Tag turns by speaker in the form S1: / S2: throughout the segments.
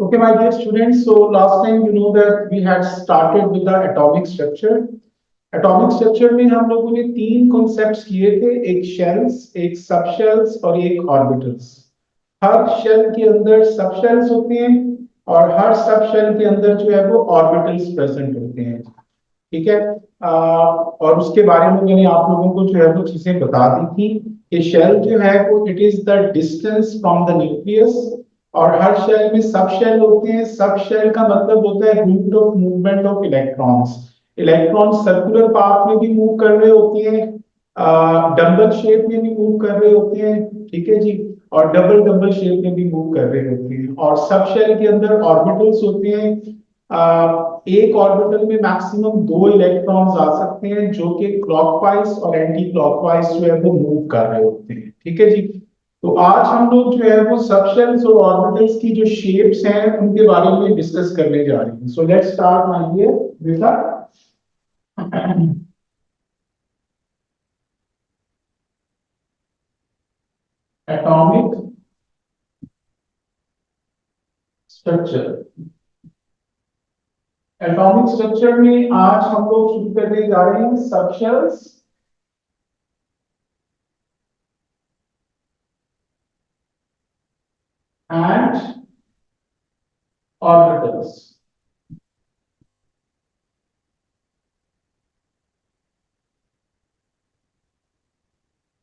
S1: Okay, my dear students, so last time you know that we had started with the atomic structure. Atomic structure में हम लोगों ने तीन concepts किए थे, एक शेल्स, एक सब शेल्स और एक ऑर्बिटल्स। हर शेल के अंदर सब शेल्स होते हैं और हर सब शेल के अंदर जो है वो ऑर्बिटल्स प्रेजेंट होते हैं। ठीक है। और उसके बारे में मैंने आप लोगों को जो है वो चीजें बता दी थी कि शेल जो है वो it is the distance from the nucleus, और हर शेल में सब शेल होते हैं। सब शेल का मतलब होता है route of movement of electrons. Electron circular path में भी मूव कर रहे होते हैं, डबल शेप में भी मूव कर रहे होते हैं, ठीक है जी, और डबल डबल शेप में भी मूव कर रहे होते हैं। और सब शेल के अंदर ऑर्बिटल्स होते हैं। एक ऑर्बिटल में मैक्सिमम 2 इलेक्ट्रॉन्स आ सकते हैं जो कि क्लॉकवाइज और एंटी क्लॉकवाइज जो है वो मूव कर रहे होते हैं। ठीक है जी। तो आज हम लोग जो है वो सब शेल्स और ऑर्बिटल्स की जो शेप्स हैं उनके बारे में डिस्कस करने जा रहे हैं। So let's start my dear with atomic structure. Atomic structure में आज हम लोग शुरू करने जा रहे हैं सब shells and orbitals.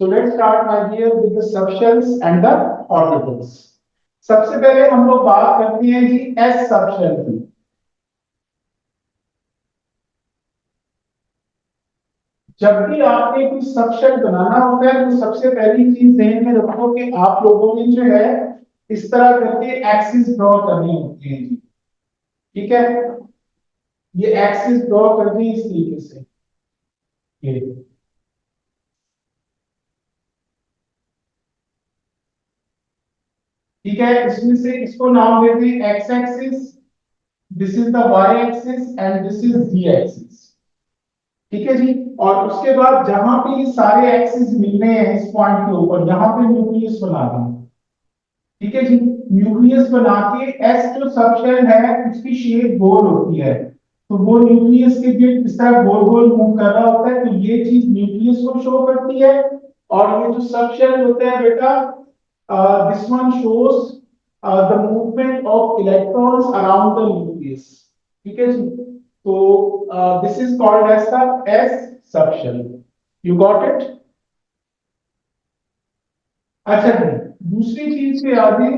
S1: So let's start my dear with the subshells and the orbitals. सबसे पहले हम लोग बात करते हैं जी एस सबशेल की। जब भी आपने कोई सबशेल बनाना होता है तो सबसे पहली चीज ध्यान में रखो कि आप लोगों ने जो है इस तरह करके एक्सिस ड्रॉ करने होते हैं जी। ठीक है, ये एक्सिस ड्रॉ करनी इस तरीके से, ये ठीक है। इसमें से इसको नाम देते हैं X axis, this is the Y axis and this is Z axis. ठीक है जी। और उसके बाद जहां पे ये सारे एक्सिस मिल रहे हैं इस पॉइंट के ऊपर, यहां पे न्यूक्लियस बना दें। ठीक है जी। न्यूक्लियस बना के एस जो सबशेल है उसकी शेप गोल होती है, तो वो न्यूक्लियस के जो इस तरह गोल गोल मूव कर रहा होता है, तो ये चीज न्यूक्लियस को शो करती है। और ये जो सबशेल होता है बेटा, this one shows the movement of electrons around the nucleus. ठीक है जी। तो this is called as the S subshell. You got it. अच्छा जी, दूसरी चीज पे आ गई।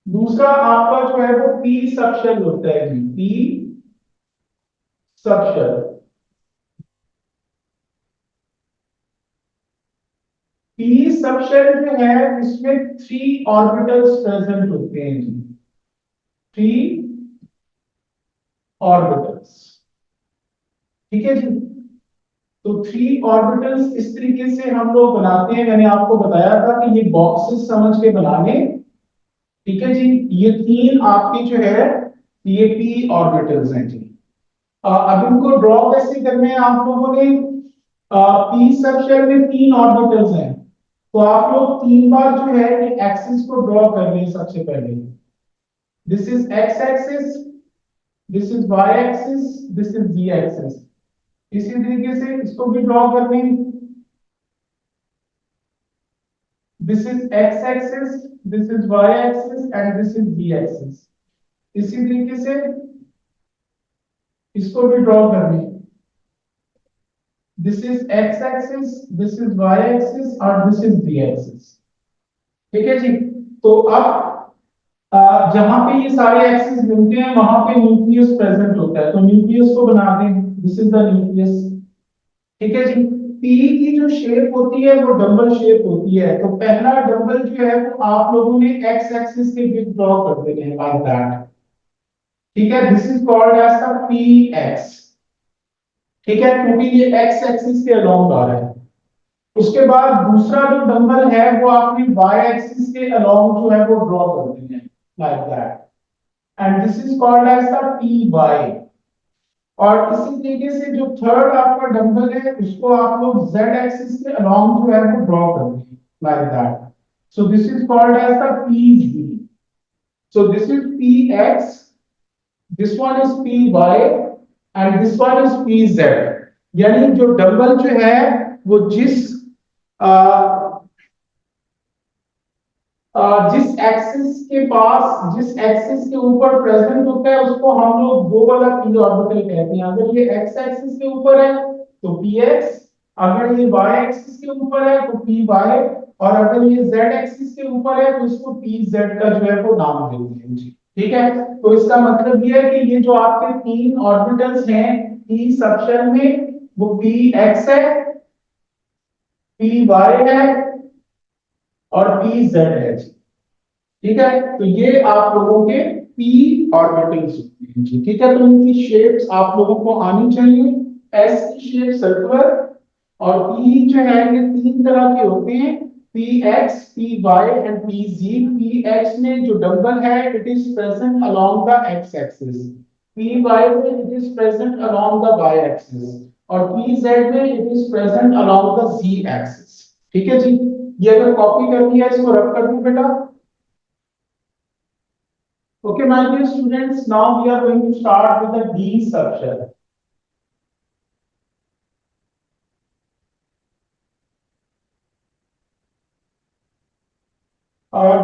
S1: दूसरा आपका जो है वो पी सबशेल होता है जी, पी सबशेल। पी सबशेल जो है इसमें 3 ऑर्बिटल्स प्रेजेंट होते हैं जी, 3 ऑर्बिटल्स। ठीक है जी। तो 3 ऑर्बिटल्स इस तरीके से हम लोग बनाते हैं। मैंने आपको बताया था कि ये बॉक्सेस समझ के बनाने। ठीक है जी। ये 3 आपके जो है ये पी ऑर्बिटल्स हैं जी। अब इनको ड्रॉ कैसे करने हैं आप लोगों ने। पी सबशेल में 3 ऑर्बिटल्स हैं, तो आप लोग 3 बार जो है ये एक्सिस को ड्रॉ कर लें। सबसे पहले this is X axis, this is Y axis, this is Z axis. इसी तरीके से इसको भी ड्रॉ कर लें। This is X axis, this is Y axis and this is Z axis. इसी तरीके से इसको भी ड्रॉ कर लें। This is X axis, this is Y axis और दिस इज जी एक्सिस। ठीक है जी। तो अब जहां पे ये सारे एक्सिस मिलते हैं वहां पे न्यूक्लियस प्रेजेंट होता है, तो न्यूक्लियस को बना दें। This is the nucleus. ठीक है जी। पी की जो शेप होती है वो डबल शेप होती है, तो पहला डबल जो है वो आप लोगों ने एक्स एक्सिस के बीच ड्रॉ कर देने हैं लाइक दैट। ठीक है, this is called as the P X. ठीक है, क्योंकि ये एक्स एक्सिस के अलोंग आ रहा है। उसके बाद दूसरा जो डंबल है वो आपने वाई एक्सिस के अलोंग जो है वो ड्रॉ कर देना है like that, and this is called as the P Y. और इसी तरीके से जो थर्ड आपका डंबल है उसको आप लोग जेड एक्सिस के अलोंग जो है वो ड्रॉ कर देंगे like that. So this is called as the P Z. So this is P X, this one is P Y and this one is P Z. यानी जो डंबल जो है वो जिस एक्सिस के पास, जिस एक्सिस के ऊपर प्रेजेंट होता है उसको हम लोग वो वाला पी ऑर्बिटल कहते हैं। अगर ये एक्स एक्सिस के ऊपर है तो पी एक्स, अगर ये वाई एक्सिस के ऊपर है तो पी वाई, और अगर ये जेड एक्सिस के ऊपर है तो इसको पी जेड का जो है वो नाम देते हैं जी। ठीक है, तो इसका मतलब ये है कि ये जो आपके तीन ऑर्बिटल्स हैं पी सबशेल में, वो पी एक्स है, पी वाई है और पी जेड है जी। ठीक है, तो ये आप लोगों के पी ऑर्बिटल्स होते हैं जी। ठीक है, तो इनकी शेप्स आप लोगों को आनी चाहिए। एस की शेप सर्कुलर, और पी जो है ये तीन तरह के होते हैं, P X, P Y and P Z. P X में जो डंबल है it is present along the X axis, P Y में it is present along the Y axis, और पी जेड में it is present along the Z axis. ठीक है जी, ये अगर कॉपी करनी है इसको रख कर दूं बेटा। Okay, my dear students, now we are going to start with the D subshell.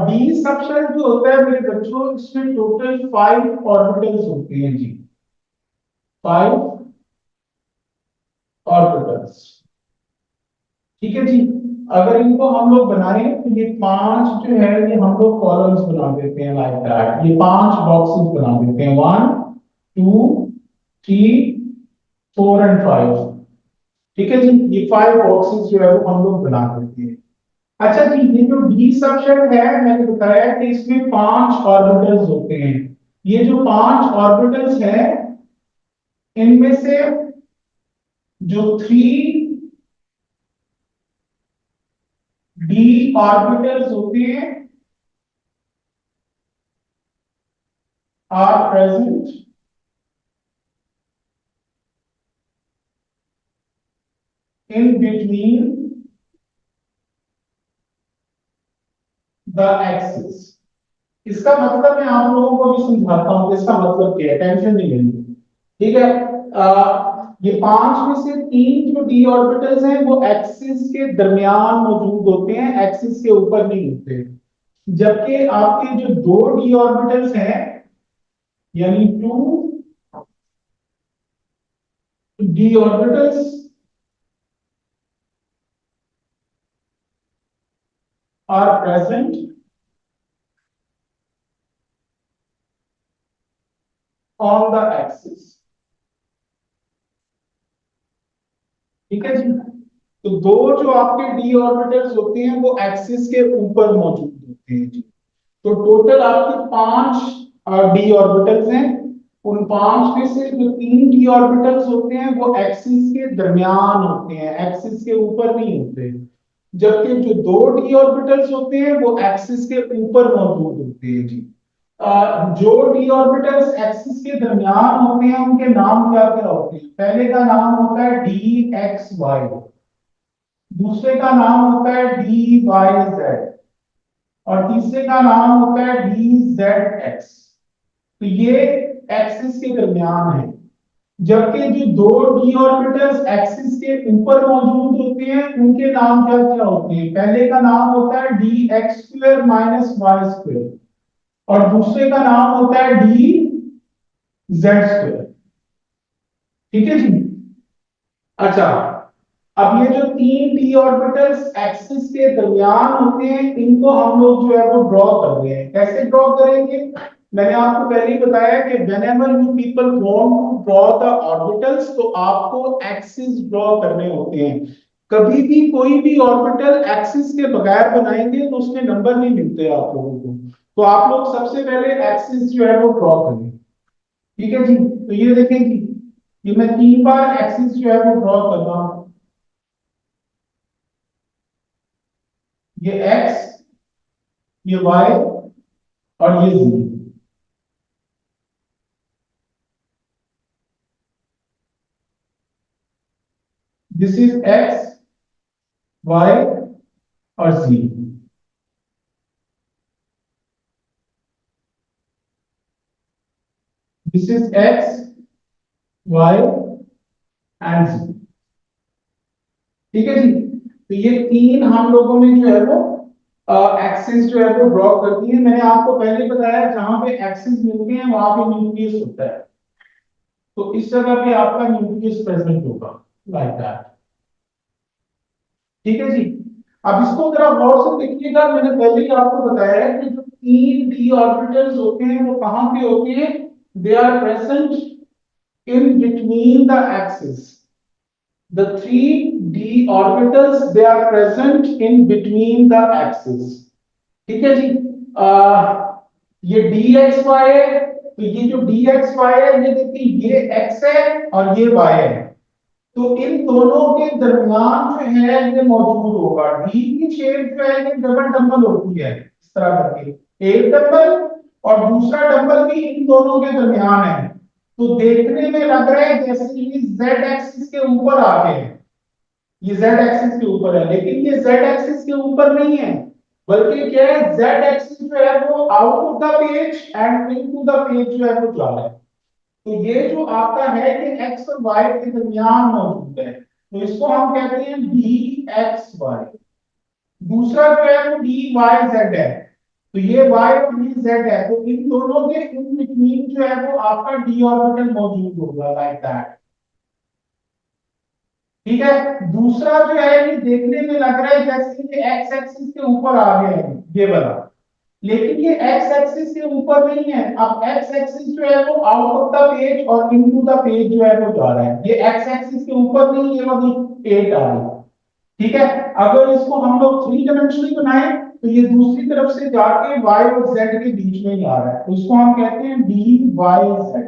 S1: D subshell जो होता है मेरे बच्चों, इसमें टोटल 5 ऑर्बिटल्स होते हैं जी, 5 ऑर्बिटल्स। ठीक है जी, अगर इनको हम लोग बनाएं तो ये 5 जो है ये हम लोग कॉलम्स बना देते हैं लाइक दैट। ये 5 बॉक्सेस बना देते हैं, 1 2 3 4 एंड 5। ठीक है जी, ये 5 बॉक्सेस जो है वो हम लोग बना देते हैं। अच्छा जी, ये जो डी सबशेल है मैंने बताया कि इसमें 5 ऑर्बिटल्स होते हैं। ये जो 5 ऑर्बिटल्स हैं इनमें से जो 3 डी ऑर्बिटल्स होते हैं are present in between the axis. इसका मतलब मैं आप लोगों को भी समझाता हूं कि इसका मतलब क्या है, टेंशन नहीं लेनी। ठीक है, ये 5 में से 3 जो डी ऑर्बिटल्स हैं वो एक्सिस के दरमियान मौजूद होते हैं, एक्सिस के ऊपर नहीं होते। जबकि आपके जो 2 डी ऑर्बिटल्स हैं, यानी 2 D orbitals are present on the axis. ठीक है जी, तो 2 जो आपके डी ऑर्बिटल्स होते हैं वो एक्सिस के ऊपर मौजूद होते हैं जी। तो टोटल आपके 5 डी ऑर्बिटल्स हैं। उन 5 में से जो 3 डी ऑर्बिटल्स होते हैं वो एक्सिस के दरमियान होते हैं, एक्सिस के ऊपर नहीं होते। जबकि जो 2 डी ऑर्बिटल्स होते हैं वो एक्सिस के ऊपर मौजूद होते हैं जी। जो डी ऑर्बिटल्स एक्सिस के दरमियान होते हैं उनके नाम क्या क्या होते हैं? पहले का नाम होता है डी एक्स वाई, दूसरे का नाम होता है डी वाई जेड, और तीसरे का नाम होता है डी जेड एक्स। तो ये एक्सिस के दरमियान है। जबकि जो 2 डी ऑर्बिटल्स एक्सिस के ऊपर मौजूद होते हैं उनके नाम क्या क्या होते हैं? पहले का नाम होता है D X square minus Y square, और दूसरे का नाम होता है डी जेड स्क्वायर। ठीक है जी। अच्छा, अब ये जो 3 डी ऑर्बिटल्स एक्सिस के दरमियान होते हैं इनको हम लोग जो है वो ड्रॉ कर रहे हैं। कैसे ड्रॉ करेंगे? मैंने आपको पहले ही बताया कि whenever you people want to draw the orbitals तो आपको एक्सिस ड्रॉ करने होते हैं। कभी भी कोई भी ऑर्बिटल एक्सिस के बगैर बनाएंगे तो उसके नंबर नहीं मिलते आप लोगों को। तो आप लोग सबसे पहले एक्सिस जो है वो ड्रॉ करें। ठीक है जी, तो ये देखें जी, ये मैं 3 बार एक्सिस जो है वो ड्रॉ कर रहा हूं। ये एक्स, ये वाई और ये Z. This is X Y और Z. This is X Y and z। ठीक है जी। तो ये तीन हम लोगों ने जो है वो एक्सिस जो है वो ड्रॉ कर दी है। मैंने आपको पहले बताया जहां पे एक्सिस मिलते हैं वहां पे न्यूक्लियस होता है। तो इस जगह पे आपका न्यूक्लियस प्रेजेंट होगा, लाइक दैट। ठीक है जी। अब इसको जरा गौर से देखिएगा, मैंने पहले ही आपको बताया है कि जो तीन डी ऑर्बिटल्स होते हैं वो कहां पे होते हैं? They are present in between the axis. The three d orbitals, they are present in between the axis। ठीक है जी। ये डी एक्स वाई है, तो ये जो डी एक्स वाई है ये देखिए, ये एक्स है और ये वाई है। तो इन दोनों के दरमियान जो है ये मौजूद होगा। डी की शेप जो है ये डबल डबल होती है, इस तरह करके एक डबल और दूसरा डबल भी इन दोनों के दरमियान है। तो देखने में लग रहा है जैसे ये जेड एक्सिस के ऊपर आके है, ये z एक्सिस के ऊपर है, लेकिन ये z एक्सिस के ऊपर नहीं है, बल्कि क्या है, z एक्सिस जो है वो out of the page and into the page जो है वो जा रहा है। तो ये जो आपका है कि x और y के दरमियान मौजूद है, तो इसको हम कहते हैं dxy। दूसरा जो है वो dyz है, तो ये y और ये z है, तो इन दोनों के इन बिटवीन जो है वो आपका d ऑर्बिटल मौजूद होगा, लाइक दैट। ठीक है। दूसरा जो है ये देखने में लग रहा है जैसे ये एक्स एक्सिस के ऊपर आ गया है, ये वाला, लेकिन ये एक्स एक्सिस के ऊपर नहीं है। अब एक्स एक्सिस जो है वो आउट ऑफ द पेज और इनटू द पेज जो है वो जा रहा है। ये एक्स एक्सिस के ऊपर नहीं, ये वाली 8 आ रही है। ठीक है। अगर इसको हम लोग थ्री डायमेंशनली बनाए तो ये दूसरी तरफ से जाके y और z के बीच में ही आ रहा है, तो इसको हम कहते हैं dy z।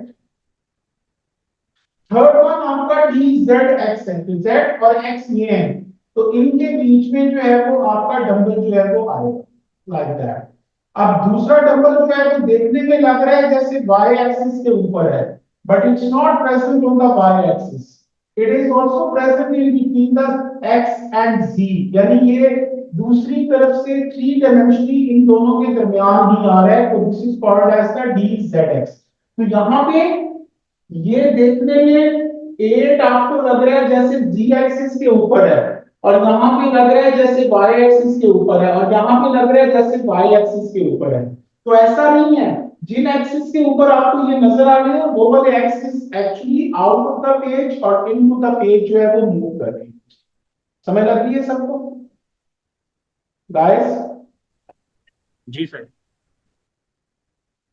S1: थर्ड वन आपका डी जेड एक्स है, तो जेड और एक्स ये है, तो इनके बीच में जो है वो आपका डंबल जो है वो आएगा, लाइक दैट। अब दूसरा डंबल जो है वो देखने में लग रहा है जैसे वाई एक्सिस के ऊपर है, but it's not present on the Y axis, it is also present in between the X and Z. यानी ये दूसरी तरफ से थ्री डायमेंशनली इन दोनों के दरमियान ही आ रहा है, तो this is called as the D Z X. तो यहाँ पे ये देखने में एट आपको लग रहा है जैसे जी एक्सिस के ऊपर है, और यहाँ पे लग रहा है जैसे वाई एक्सिस के ऊपर है, और यहाँ पे लग रहा है जैसे वाई एक्सिस के ऊपर है। तो ऐसा नहीं है, जिन एक्सिस के ऊपर आपको ये नजर आ रहे हैं वो वाले axis actually out of the page और इनटू द पेज जो है वो मूव कर रहे हैं। समझ लग रही है सबको गाइस?
S2: जी सर।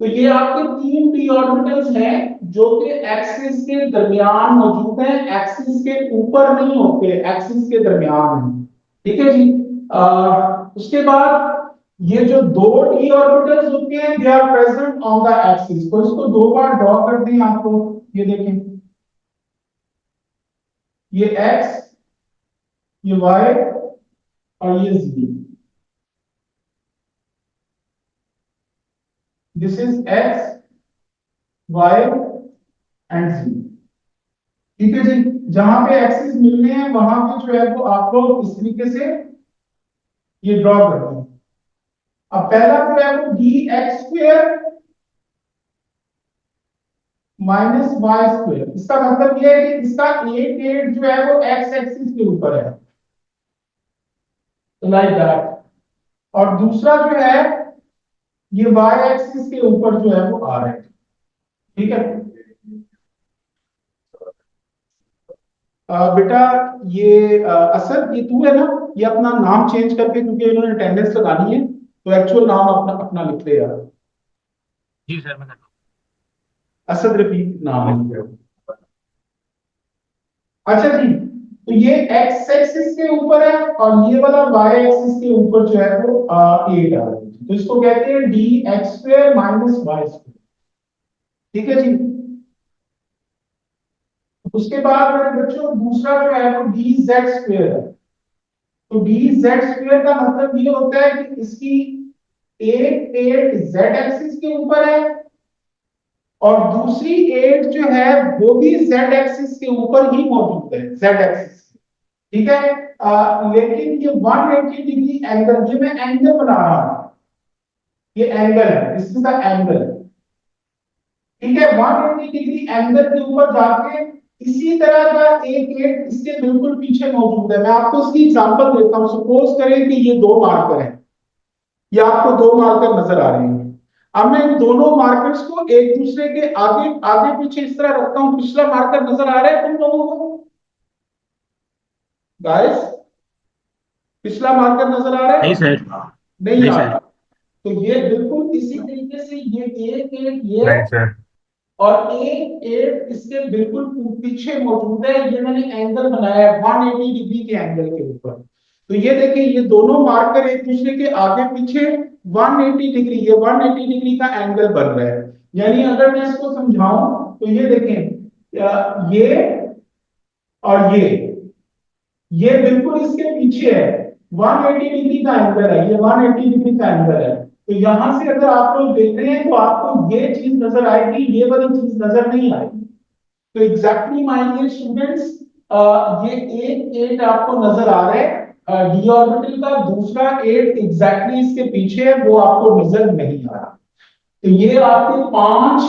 S1: तो ये आपके तीन पी ऑर्बिटल्स हैं जो कि एक्सिस के दरमियान मौजूद हैं, एक्सिस के ऊपर नहीं होते, एक्सिस के दरमियान हैं। ठीक है जी। उसके बाद ये जो दो डी ऑर्बिटल्स होते हैं they are present on the axis, तो इसको दो बार ड्रॉ कर दें आपको। ये देखें, ये एक्स, ये वाई और ये Z. This is X Y and Z. ठीक है जी। जहां पे एक्सिस मिलने हैं वहां पे जो है वो आप लोग इस तरीके से ये ड्रॉ करते हैं। अब पहला जो है वो D X square minus Y square, इसका मतलब ये है कि इसका एक एट जो है वो एक्स एक्सिस के ऊपर है, तो लाइक दैट। और दूसरा जो है ये वाई एक्सिस के ऊपर जो है वो आ रहा है। ठीक है। बेटा ये असद, ये तू है ना? ये अपना नाम चेंज करके, क्योंकि इन्होंने अटेंडेंस लगानी है, तो एक्चुअल नाम अपना अपना लिख ले यार।
S2: जी सर, मैं करता
S1: असद रफीक नाम है। अच्छा जी। तो ये एक्स एक्सिस के ऊपर है और ये वाला वाई एक्सिस के ऊपर जो है वो 8 आ रहा है, तो इसको कहते हैं D X square minus Y square. ठीक है जी। उसके बाद मेरे बच्चों दूसरा जो है वो डी जेड स्क्वेयर है। तो डी जेड स्क्वेयर का मतलब ये होता है कि इसकी एट एट जेड एक्सिस के ऊपर है, और दूसरी एट जो है वो भी जेड एक्सिस के ऊपर ही मौजूद है, जेड एक्सिस। ठीक है। लेकिन ये 180 डिग्री एंगल, जो मैं एंगल बना रहा हूं, ये एंगल है, दिस इज द एंगल। ठीक है, 180 डिग्री एंगल के ऊपर जाके इसी तरह का एक गेट इसके बिल्कुल पीछे मौजूद है। मैं आपको इसकी एग्जांपल देता हूं। सपोज करें कि ये दो मार्कर हैं, ये आपको दो मार्कर नजर आ रहे हैं। अब मैं इन दोनों मार्कर्स को एक दूसरे के आगे आगे पीछे इस तरह रखता हूं। पिछला मार्कर नजर आ रहा है तुम लोगों को गाइस? पिछला मार्कर नजर आ रहा है?
S2: नहीं सर।
S1: नहीं
S2: नहीं
S1: आ
S2: सर।
S1: रहा। तो ये बिल्कुल इसी तरीके से ये एक एक ये
S2: नहीं सर।
S1: और एक एक इसके बिल्कुल पीछे मौजूद है। ये मैंने एंगल बनाया है 180 डिग्री के एंगल के ऊपर। तो ये देखिए, ये दोनों मार्कर एक दूसरे के आगे पीछे 180 डिग्री, ये 180 डिग्री का एंगल बन रहा है। यानी अगर मैं इसको समझाऊं तो ये देखें, ये और ये बिल्कुल इसके पीछे है। 180 डिग्री का एंगल है, ये 180 डिग्री का एंगल है। तो यहां से अगर आप लोग देख रहे हैं तो आपको ये चीज नजर आएगी, ये वाली चीज नजर नहीं आएगी। तो एग्जैक्टली माय डियर स्टूडेंट्स, ये एक एट आपको नजर आ रहा है डी ऑर्बिटल का, दूसरा एट एग्जैक्टली इसके पीछे है, वो आपको नजर नहीं आ रहा। तो ये आपके 5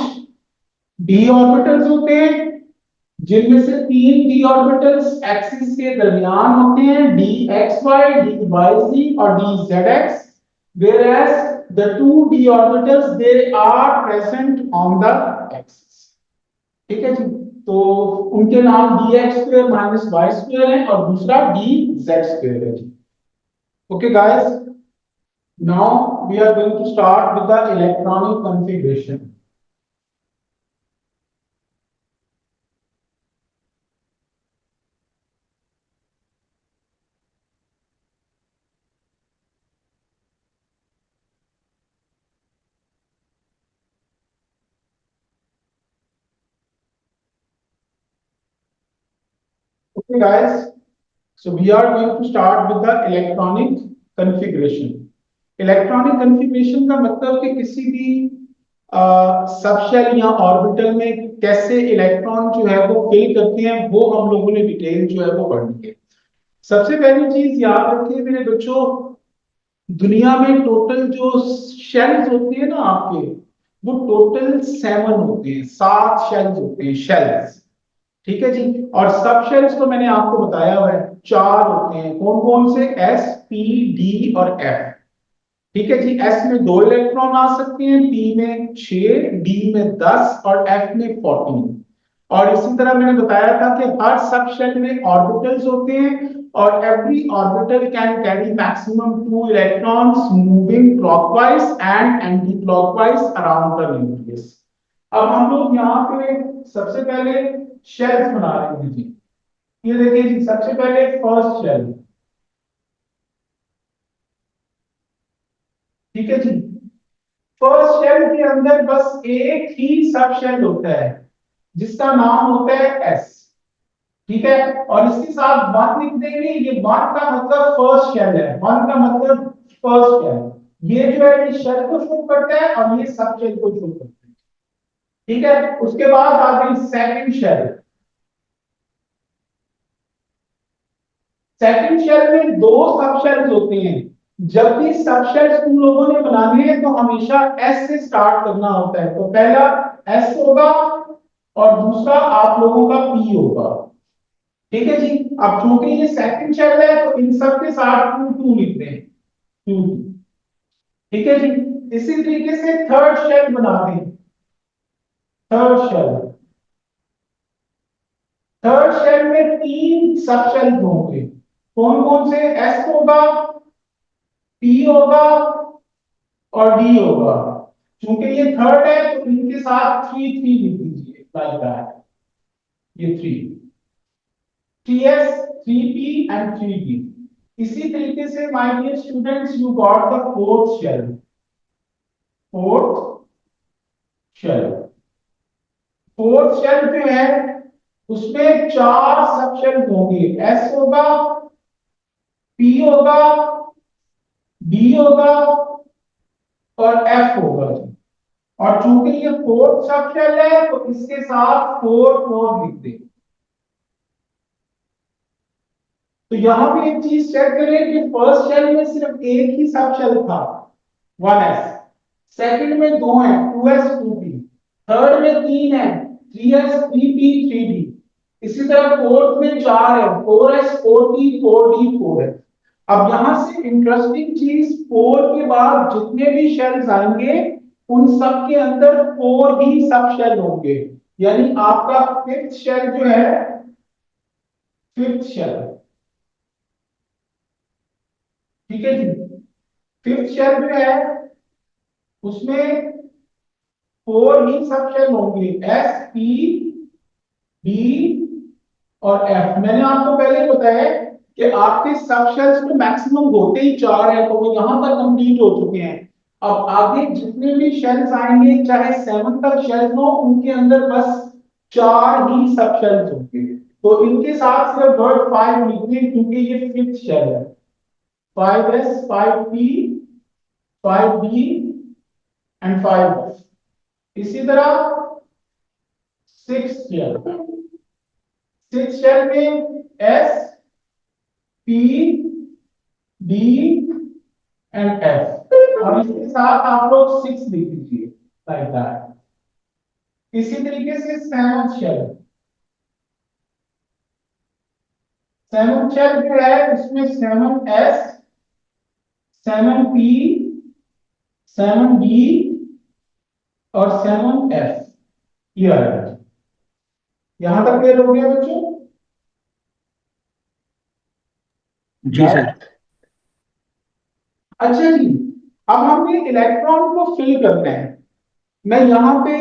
S1: डी ऑर्बिटल्स होते हैं, जिनमें से 3 डी ऑर्बिटल्स एक्सिस के दरमियान होते हैं, D X Y, D Y Z और D Z X. whereas the two d orbitals they are present on the axis। ठीक है जी। तो उनके नाम D X square minus Y square है और दूसरा डी जेड स्क्वायर है जी। Okay guys, now we are going to start with the electronic configuration. Okay guys, so we are going to start with the electronic configuration। Electronic configuration का मतलब कि किसी भी सबशेल या ऑर्बिटल में कैसे इलेक्ट्रॉन जो है वो फिल करते हैं, वो हम लोगों ने डिटेल जो है वो पढ़नी है। सबसे पहली चीज याद रखिए मेरे बच्चों, दुनिया में टोटल जो शेल्स होते हैं ना आपके, वो टोटल 7 होते हैं, 7 शेल्स होते हैं, शेल्स। ठीक है जी। और सब शेल्स तो मैंने आपको बताया हुआ है, 4 होते हैं। कौन कौन से? एस, पी, डी और एफ। ठीक है जी। एस में 2 इलेक्ट्रॉन आ सकते हैं, पी में 6, डी में 10 और एफ में 14। और इसी तरह मैंने बताया था कि हर सब शेल में ऑर्बिटल्स होते हैं और every orbital can carry maximum 2 electrons moving clockwise and anti clockwise around the nucleus. अब हम लोग यहाँ पे सबसे पहले शेल्स बना रहे हैं जी। ये देखिए जी, सबसे पहले फर्स्ट शेल। ठीक है जी। फर्स्ट शेल के अंदर बस एक ही सब शेल होता है, जिसका नाम होता है एस। ठीक है, और इसके साथ वन लिख देंगे। ये वन का मतलब फर्स्ट शेल है, वन का मतलब फर्स्ट शेल। ये जो है ये शेल को शो करता है और ये सब शेल को शो करता है। ठीक है, उसके बाद आ गई सेकंड शेल। सेकंड शेल में 2 सब शेल्स होते हैं। जब भी सब शेल्स तुम लोगों ने बनाने हैं तो हमेशा एस से स्टार्ट करना होता है। तो पहला एस होगा और दूसरा आप लोगों का पी होगा। ठीक है जी। अब चूंकि ये सेकंड शेल है तो इन सब के साथ 2 2 लिख दें, 2। ठीक है जी। इसी तरीके से थर्ड शेल बना दें। थर्ड शेल, थर्ड शेल में 3 सब शेल होंगे। कौन कौन से? एस होगा, पी होगा और डी होगा। क्योंकि ये थर्ड है तो इनके साथ 3 3 लिख दीजिए, लाइक दैट। ये 3, 3s, 3p एंड 3d। इसी तरीके से my dear students, you got the fourth shell. Fourth shell, fourth shell जो है उसमें 4 सब शेल होंगे। एस होगा, पी होगा, डी होगा और एफ होगा। और चूंकि ये फोर्थ सब शेल है तो इसके साथ 4 4 लिख दें। तो यहां पे एक चीज चेक करें कि फर्स्ट शेल में सिर्फ एक ही सब शेल था, 1s। सेकंड में 2 है, 2s 2p। थर्ड में 3 है, 3s 3p 3d। इसी तरह फोर्थ में 4 है, 4s 4t 4d 4 है। अब यहां से इंटरेस्टिंग चीज, 4 के बाद जितने भी शेल्स आएंगे उन सब के अंदर 4 ही सब शेल होंगे। यानी आपका फिफ्थ शेल जो है, फिफ्थ शेल, ठीक है जी, फिफ्थ शेल जो है उसमें 4 ही सब शेल होंगे, एस पी बी और एफ। मैंने आपको पहले बताया कि आपके सब शेल्स तो मैक्सिमम होते ही 4 है, तो वो यहां तक कंप्लीट हो चुके हैं। अब आगे जितने भी शेल्स आएंगे, चाहे 7 तक शेल्स हो, उनके अंदर बस 4 ही सब शेल्स होंगे। तो इनके साथ सिर्फ वर्ड 5 लिखिए क्योंकि ये फिफ्थ शेल है। 5s 5p 5b and 5f। इसी तरह सिक्स शेल, सिक्स शेल में S P D and F, और इसके साथ आप लोग 6 लिख दीजिए, लाइक दैट। इसी तरीके से सेवंथ शेल, सेवंथ शेल जो है उसमें 7s 7p 7d और 7f, ये आ रहा है। यहां तक क्लियर हो गया बच्चों?
S2: जी सर।
S1: अच्छा जी, अब हमें इलेक्ट्रॉन को फिल करना है। मैं यहाँ पे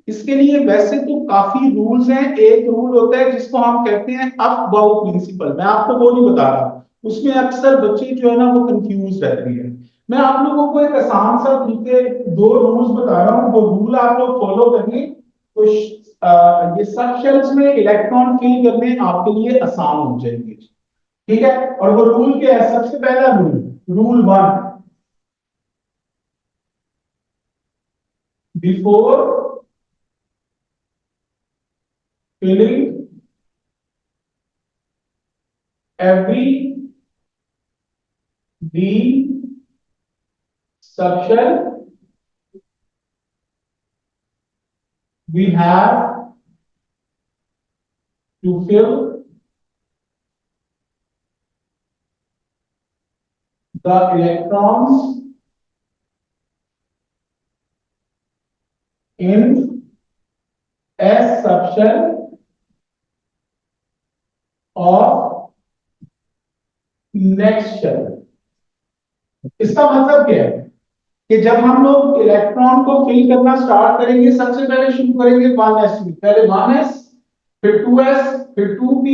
S1: इसके लिए वैसे तो काफी रूल्स हैं। एक रूल होता है जिसको हम कहते हैं अप बाउ प्रिंसिपल, मैं आपको वो नहीं बता रहा, उसमें अक्सर बच्चे जो है ना वो कंफ्यूज रहते हैं। मैं आप लोगों को एक आसान सा तरीके, दो रूल्स बता रहा हूँ, वो रूल आप लोग फॉलो करेंगे तो ये सब शेल्स में इलेक्ट्रॉन फिल करने आपके लिए आसान हो जाएंगे। ठीक है, और वो रूल क्या है? सबसे पहला rule, rule 1, before filling every B subshell, we have to fill the electrons in S subshell of next shell। इसका मतलब क्या है कि जब हम लोग इलेक्ट्रॉन को फिल करना स्टार्ट करेंगे, सबसे पहले शुरू करेंगे 1s में, पहले 1s, फिर 2s, फिर 2p,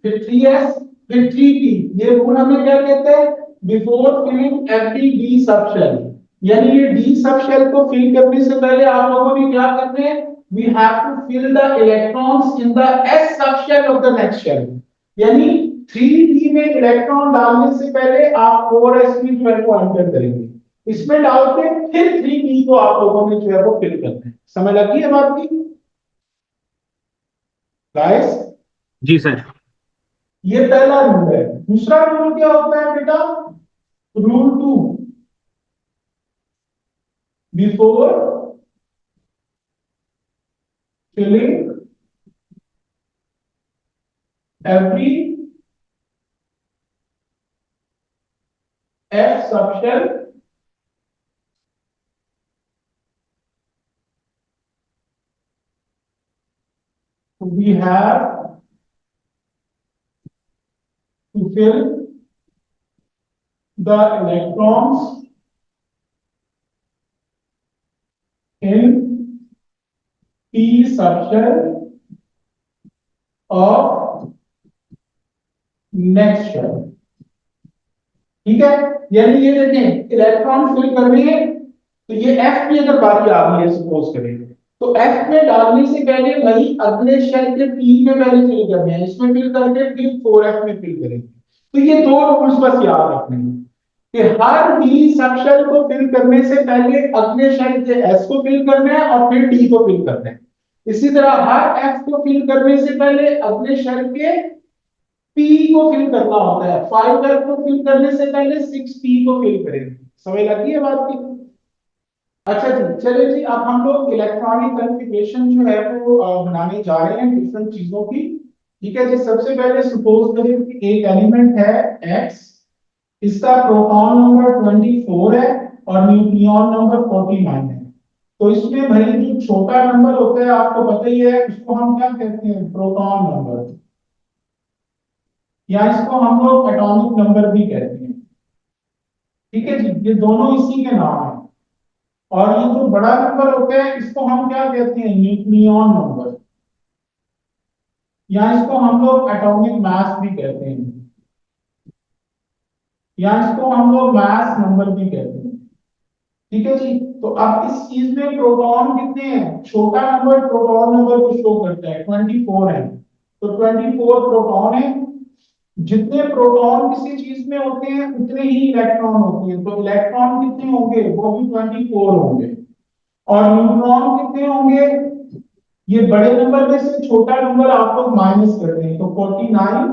S1: फिर 3s, फिर 3p। ये रूल हमें क्या कहते हैं? Before filling every D subshell. यानी ये डी सबशेल को फिल करने से पहले आप लोगों ने क्या करना है? We have to fill the electrons in the S subshell of the next shell. यानी 3p में इलेक्ट्रॉन डालने से पहले आप 4sp12 को एंटर करेंगे, इसमें डाल के फिर 3p को आप लोगों ने जो है वो फिल करना है। समझ लगी है बात की गाइस?
S2: जी सर।
S1: ये पहला रूल है। दूसरा रूल क्या होता है बेटा? Rule 2, before filling every F subshell we have to fill the electrons in p subshell of next shell। ठीक है, यानी ये देखें इलेक्ट्रॉन फिल करने हैं, तो ये एफ की अगर बारी आ गई है सपोज करें, तो एफ में डालने से पहले वही अगले शेल के पी में पहले फिल करने हैं, इसमें फिल करके फिर 4f में फिल करेंगे। तो ये दो रूल्स बस याद रखने हैं कि हर डी सबशेल को फिल करने से पहले अगले शेल के एस को फिल करना है और फिर डी को फिल करना है। इसी तरह हर एफ को फिल करने से पहले अगले शेल के पी को फिल करना होता है। 5f को फिल करने से पहले 6p को फिल करेंगे। समझ लगी है बात की? अच्छा जी, चलिए जी, अब हम लोग इलेक्ट्रॉनिक कॉन्फ़िगरेशन जो है वो बनाने जा रहे हैं डिफरेंट चीजों की। ठीक है जी, सबसे पहले सपोज करें कि एक एलिमेंट है x, इसका प्रोटॉन नंबर 24 है और न्यूक्लियॉन नंबर 49 है। तो इसमें भाई जो छोटा नंबर होता है आपको पता ही है, उसको हम क्या कहते हैं, प्रोटॉन नंबर, या इसको हम लोग एटॉमिक नंबर भी कहते हैं। ठीक है जी, ये दोनों इसी के नाम है। और ये जो बड़ा नंबर होता है इसको हम क्या कहते हैं, न्यूक्लियॉन नंबर, या इसको हम लोग एटॉमिक मास भी कहते हैं, या इसको हम लोग मास नंबर भी कहते हैं। ठीक है जी, तो अब इस चीज में प्रोटॉन कितने हैं, छोटा नंबर प्रोटॉन नंबर को शो करता है, 24 है। तो 24 प्रोटॉन है। जितने प्रोटॉन किसी चीज में होते हैं उतने ही इलेक्ट्रॉन होते हैं, तो इलेक्ट्रॉन कितने होंगे, वो भी 24 होंगे। और न्यूट्रॉन कितने होंगे, ये बड़े नंबर में से छोटा नंबर आप लोग माइनस करते हैं, तो 49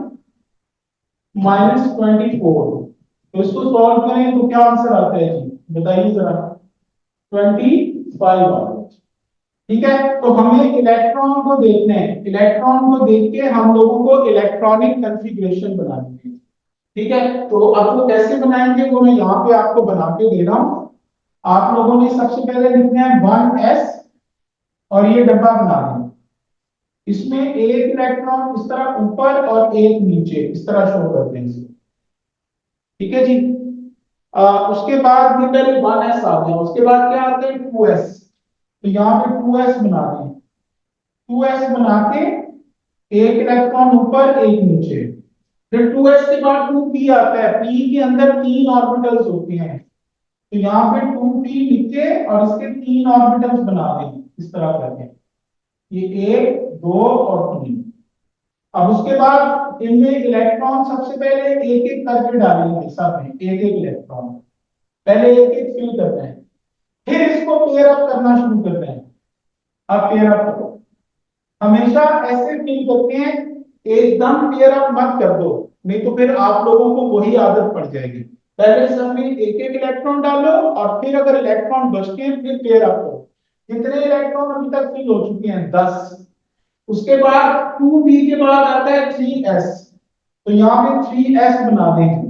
S1: माइनस 24। तो इसको सॉल्व करें तो क्या आंसर आता है जी, बताइए जरा, 25 आता है। ठीक है, तो हमें इलेक्ट्रॉन को देखना है, इलेक्ट्रॉन को देख के हम लोगों को इलेक्ट्रॉनिक कॉन्फ़िगरेशन बनानी है। ठीक है, तो अब वो कैसे बनाएंगे वो मैं यहाँ पे आपको बना के दे रहा हूँ। आप लोगों ने सबसे पहले लिखना है 1s, और ये डब्बा बना दें। इसमें एक इलेक्ट्रॉन इस तरह ऊपर और एक नीचे इस तरह शो करते हैं। ठीक है जी, उसके बाद ये पहले 1s आ गया, उसके बाद क्या आता है 2s। तो यहाँ पे 2s बना दें, 2s बना के एक इलेक्ट्रॉन ऊपर एक नीचे। फिर 2s के बाद 2p आता है, p के अंदर तीन ऑर्बिटल्स होते हैं, तो यहाँ पे 2p नीचे और इसके तीन ऑर्बिटल्स बना दें इस तरह करके, ये एक दो और तीन। अब उसके बाद इनमें इलेक्ट्रॉन सबसे पहले एक एक करके डालेंगे, सब में एक एक इलेक्ट्रॉन, पहले एक एक फिल करते हैं, फिर इसको पेयर अप करना शुरू करते हैं। अब पेयर अप करो, हमेशा ऐसे फिल करते हैं, एकदम पेयर अप मत कर दो, नहीं तो फिर आप लोगों को वही आदत पड़ जाएगी। पहले सब में एक एक इलेक्ट्रॉन डालो और फिर अगर इलेक्ट्रॉन बचते हैं फिर पेयर अप करो। कितने इलेक्ट्रॉन अभी तक फिल हो चुके हैं, 10। उसके बाद 2p के बाद आता है 3s, तो यहाँ पे 3s बना देंगे,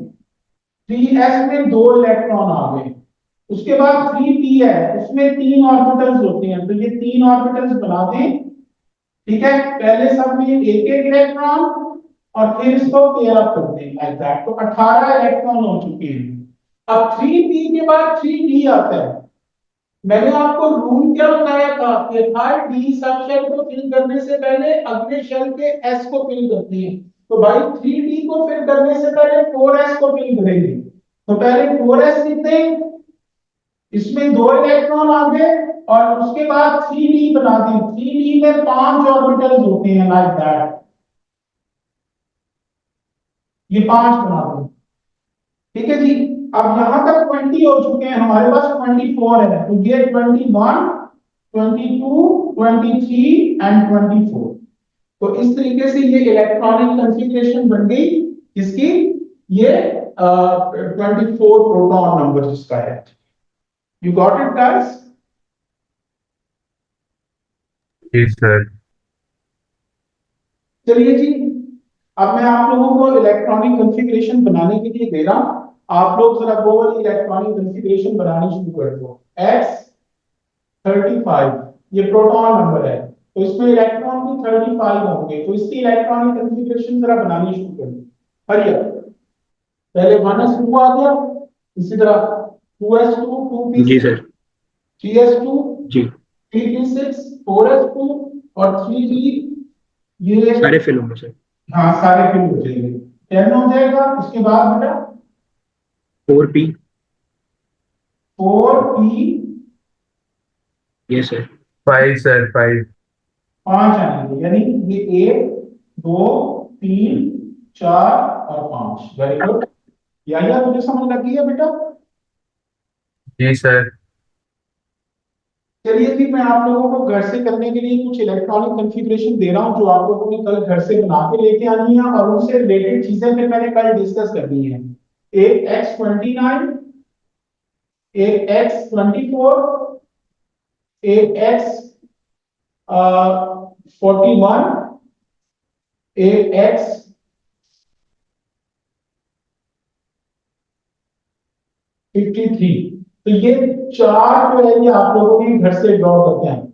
S1: 3s में दो इलेक्ट्रॉन आ गए। उसके बाद 3p है, उसमें तीन ऑर्बिटल्स होते हैं, तो ये तीन ऑर्बिटल्स बना दें। ठीक है, पहले सब में एक एक इलेक्ट्रॉन और फिर इसको पेयर अप करते हैं लाइक दैट, तो 18 इलेक्ट्रॉन हो चुके हैं। अब 3p के बाद 3d आता है। मैंने आपको रूल क्या बताया था कि हर डी सब शेल को फिल करने से पहले अगले शेल के एस को फिल करते हैं, तो भाई 3d को फिल करने से पहले 4s को फिल करेंगे। तो पहले 4s लिखते हैं, इसमें दो इलेक्ट्रॉन आ गए, और उसके बाद 3d बना दें, 3d में पांच ऑर्बिटल्स होते हैं लाइक दैट, ये पांच बना दें। ठीक है जी, अब यहां तक 20 हो चुके हैं, हमारे पास 24 है, तो ये 21, 22, 23 एंड 24। तो इस तरीके से ये इलेक्ट्रॉनिक कॉन्फ़िगरेशन बन गई इसकी, ये 24 प्रोटॉन नंबर जिसका है। You got it guys?
S3: जी सर।
S1: चलिए जी, अब मैं आप लोगों को इलेक्ट्रॉनिक कॉन्फ़िगरेशन बनाने के लिए दे रहा हूं। आप लोग जरा वो वाली इलेक्ट्रॉनिक कॉन्फ़िगरेशन बनानी शुरू कर दो। x 35 ये प्रोटॉन नंबर है, तो इसमें इलेक्ट्रॉन भी 35 होंगे, तो इसकी इलेक्ट्रॉनिक कॉन्फ़िगरेशन जरा बनानी शुरू कर दो। हरिया, पहले 1s2 आ गया, इसी तरह 2s2,
S2: जी
S1: 2p6,
S2: सर।
S1: 3s2,
S2: जी,
S1: 3p6, 4s2 और 3d, ये
S2: सारे फिल होंगे सर।
S1: हाँ सारे फिल हो जाएंगे, 10 हो जाएगा। उसके बाद बेटा
S2: 4p।
S1: 4p,
S2: yes sir.
S3: 5 sir, 5।
S1: पांच आएंगे, यानी ये एक दो तीन चार और पांच। वेरी गुड, या मुझे समझ लग गई है बेटा?
S3: जी सर।
S1: चलिए जी, मैं आप लोगों को घर से करने के लिए कुछ इलेक्ट्रॉनिक कॉन्फ़िगरेशन दे रहा हूं जो आप लोगों ने कल घर से बना के लेके आनी है, और उनसे रिलेटेड चीजें फिर मैंने कल डिस्कस करनी है। एक X29, एक X24 AX 41, AX 53। तो ये चार जो है ये आप लोगों की घर से ड्रॉ करते हैं।